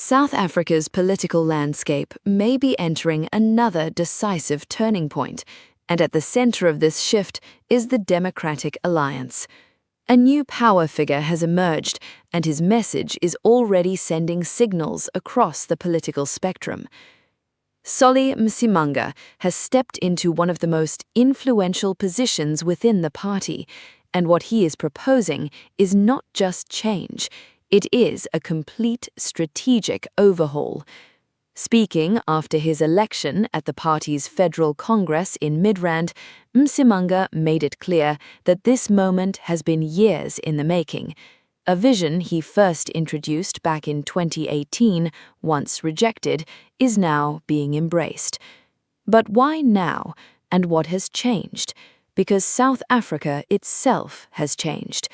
South Africa's political landscape may be entering another decisive turning point, and at the center of this shift is the Democratic Alliance. A new power figure has emerged, and his message is already sending signals across the political spectrum. Solly Msimanga has stepped into one of the most influential positions within the party, and what he is proposing is not just change, it is a complete strategic overhaul. Speaking after his election at the party's Federal Congress in Midrand, Msimanga made it clear that this moment has been years in the making. A vision he first introduced back in 2018, once rejected, is now being embraced. But why now, and what has changed? Because South Africa itself has changed.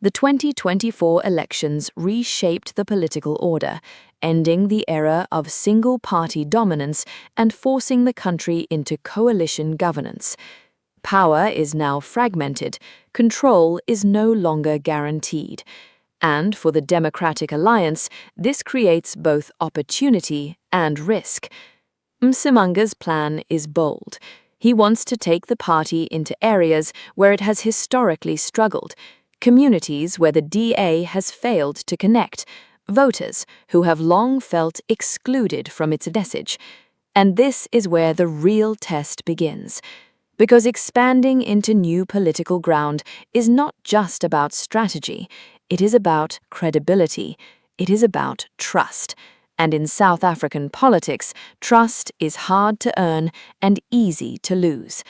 The 2024 elections reshaped the political order, ending the era of single-party dominance and forcing the country into coalition governance. Power is now fragmented, control is no longer guaranteed. And for the Democratic Alliance, this creates both opportunity and risk. Msimanga's plan is bold. He wants to take the party into areas where it has historically struggled, communities where the DA has failed to connect, voters who have long felt excluded from its message. And this is where the real test begins. Because expanding into new political ground is not just about strategy, it is about credibility, it is about trust. And in South African politics, trust is hard to earn and easy to lose.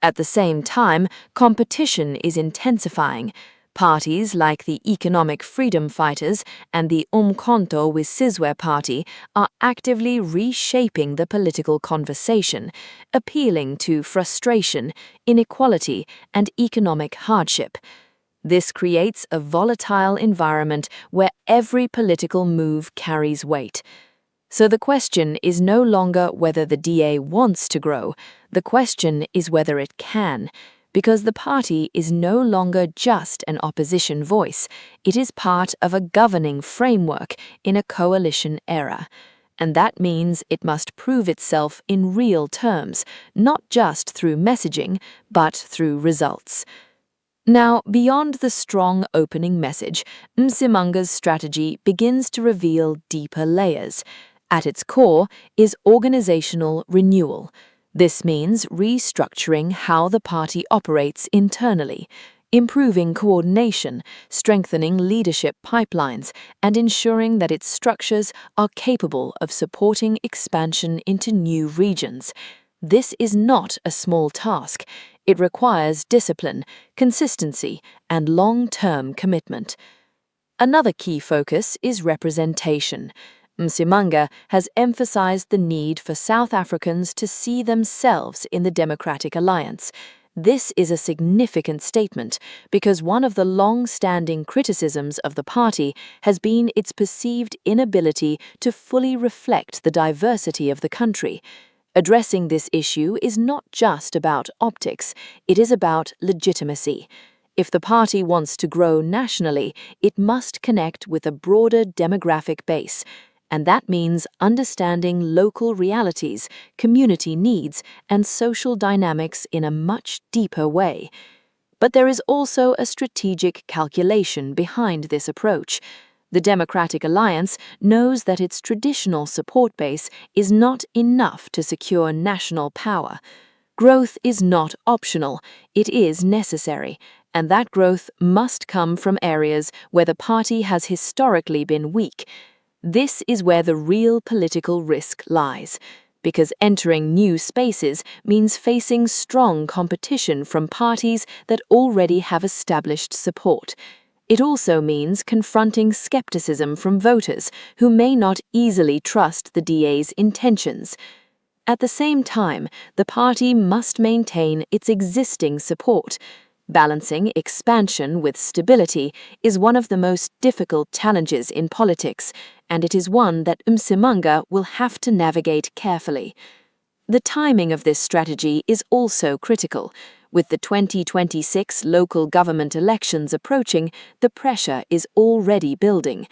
At the same time, competition is intensifying. Parties like the Economic Freedom Fighters and the Umkhonto weSizwe Party are actively reshaping the political conversation, appealing to frustration, inequality, and economic hardship. This creates a volatile environment where every political move carries weight. So the question is no longer whether the DA wants to grow, the question is whether it can. Because the party is no longer just an opposition voice, it is part of a governing framework in a coalition era. And that means it must prove itself in real terms, not just through messaging, but through results. Now, beyond the strong opening message, Msimanga's strategy begins to reveal deeper layers. At its core is organizational renewal. This means restructuring how the party operates internally, improving coordination, strengthening leadership pipelines, and ensuring that its structures are capable of supporting expansion into new regions. This is not a small task. It requires discipline, consistency, and long-term commitment. Another key focus is representation. Msimanga has emphasized the need for South Africans to see themselves in the Democratic Alliance. This is a significant statement because one of the long-standing criticisms of the party has been its perceived inability to fully reflect the diversity of the country. Addressing this issue is not just about optics, it is about legitimacy. If the party wants to grow nationally, it must connect with a broader demographic base. And that means understanding local realities, community needs, and social dynamics in a much deeper way. But there is also a strategic calculation behind this approach. The Democratic Alliance knows that its traditional support base is not enough to secure national power. Growth is not optional, it is necessary, and that growth must come from areas where the party has historically been weak. This is where the real political risk lies, because entering new spaces means facing strong competition from parties that already have established support. It also means confronting skepticism from voters who may not easily trust the DA's intentions. At the same time, the party must maintain its existing support. Balancing expansion with stability is one of the most difficult challenges in politics, and it is one that Msimanga will have to navigate carefully. The timing of this strategy is also critical. With the 2026 local government elections approaching, the pressure is already building.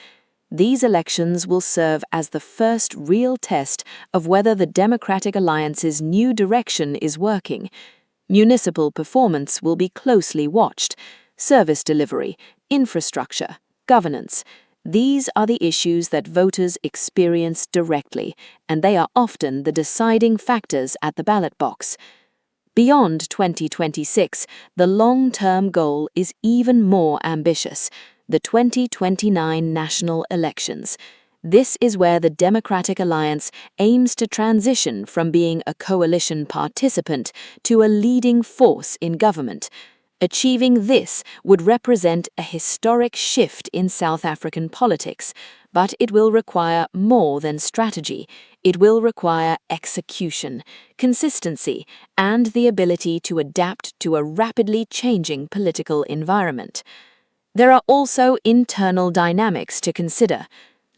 These elections will serve as the first real test of whether the Democratic Alliance's new direction is working. Municipal performance will be closely watched. Service delivery, infrastructure, governance. These are the issues that voters experience directly, and they are often the deciding factors at the ballot box. Beyond 2026, the long-term goal is even more ambitious: the 2029 national elections. This is where the Democratic Alliance aims to transition from being a coalition participant to a leading force in government. Achieving this would represent a historic shift in South African politics, but it will require more than strategy. It will require execution, consistency, and the ability to adapt to a rapidly changing political environment. There are also internal dynamics to consider.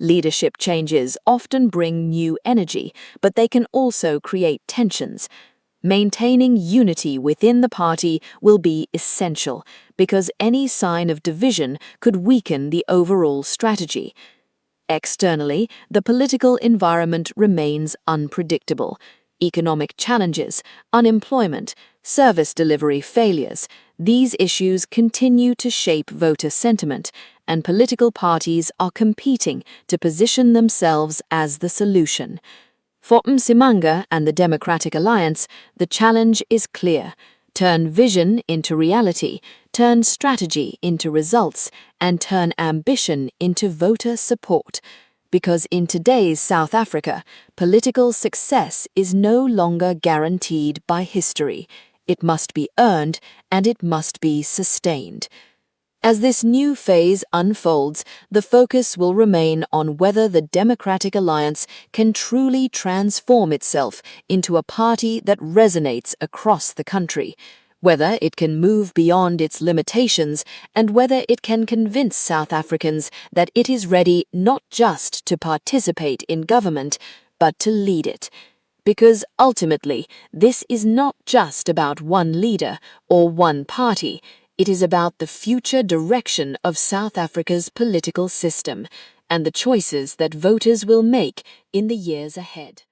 Leadership changes often bring new energy, but they can also create tensions. Maintaining unity within the party will be essential, because any sign of division could weaken the overall strategy. Externally, the political environment remains unpredictable. Economic challenges, unemployment, service delivery failures, these issues continue to shape voter sentiment, and political parties are competing to position themselves as the solution. For Msimanga and the Democratic Alliance, the challenge is clear: turn vision into reality, turn strategy into results, and turn ambition into voter support. Because in today's South Africa, political success is no longer guaranteed by history. It must be earned, and it must be sustained. As this new phase unfolds, the focus will remain on whether the Democratic Alliance can truly transform itself into a party that resonates across the country, whether it can move beyond its limitations, and whether it can convince South Africans that it is ready not just to participate in government, but to lead it. Because ultimately, this is not just about one leader or one party. It is about the future direction of South Africa's political system and the choices that voters will make in the years ahead.